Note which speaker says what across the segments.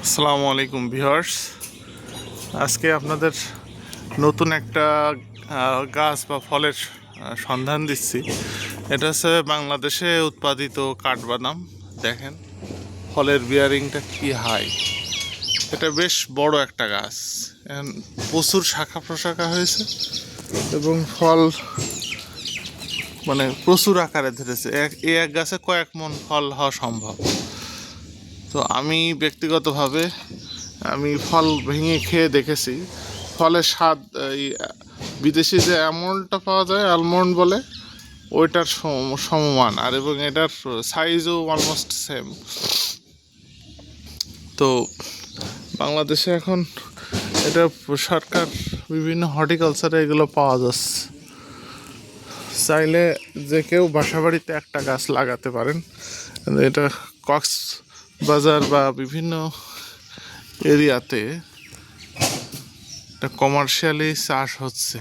Speaker 1: আসসালামু আলাইকুম ভিউয়ার্স। আজকে আপনাদের নতুন একটা গাছ বা ফলের সন্ধান দিচ্ছি। এটা হচ্ছে বাংলাদেশে উৎপাদিত কাঠবাদাম। দেখেন ফলের বিয়ারিংটা কি হাই। এটা বেশ বড় একটা গাছ, প্রচুর শাখা প্রশাখা হয়েছে এবং ফল মানে প্রচুর আকারে ধরেছে। এক গাছে কয়েক মন ফল হওয়া সম্ভব। তো আমি ব্যক্তিগতভাবে ফল ভেঙে খেয়ে দেখেছি। ফলের স্বাদ এই বিদেশি যে অ্যালমন্ডটা পাওয়া যায়, আলমন্ড বলে, ওইটার সমমান, আর এবং এটার সাইজও অলমোস্ট সেম। তো বাংলাদেশে এখন এটা সরকার বিভিন্ন হর্টিকালচারে এগুলো পাওয়া যাচ্ছে। চাইলে যে কেউ বাসাবাড়িতে একটা গাছ লাগাতে পারেন। এটা কক্সবাজার বা বিভিন্ন এরিয়াতে এটা কমার্শিয়ালি চাষ হচ্ছে।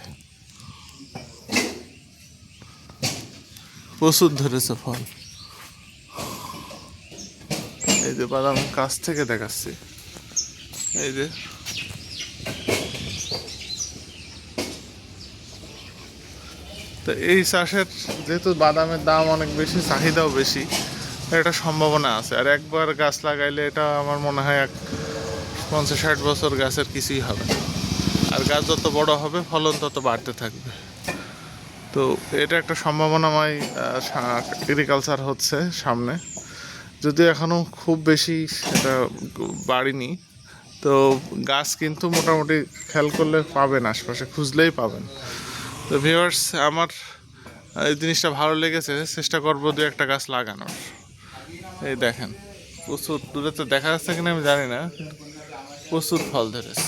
Speaker 1: প্রচুর ধরেছে ফল। এই যে বাদাম কাছ থেকে দেখাচ্ছি, এই যে তো এই চাষের যেহেতু বাদামের দাম অনেক বেশি, চাহিদাও বেশি, একটা সম্ভাবনা আছে। আর একবার গাছ লাগাইলে এটা আমার মনে হয় 50-60 বছর গাছের কিছুই হবে না। আর গাছ যত বড় হবে ফলন তত বাড়তে থাকবে। তো এটা একটা সম্ভাবনাময় এগ্রিকালচার হচ্ছে সামনে, যদিও এখনও খুব বেশি এটা বাড়িনি। তো গাছ কিন্তু মোটামুটি খেয়াল করলে পাবেন, আশপাশে খুঁজলেই পাবেন। তো ভিউয়ার্স, আমার এই জিনিসটা ভালো লেগেছে, চেষ্টা করবো 2-1টা গাছ লাগানোর। এই দেখেন প্রচুর, দূরে তো দেখা যাচ্ছে কিনা আমি জানি না, প্রচুর ফল ধরেছে।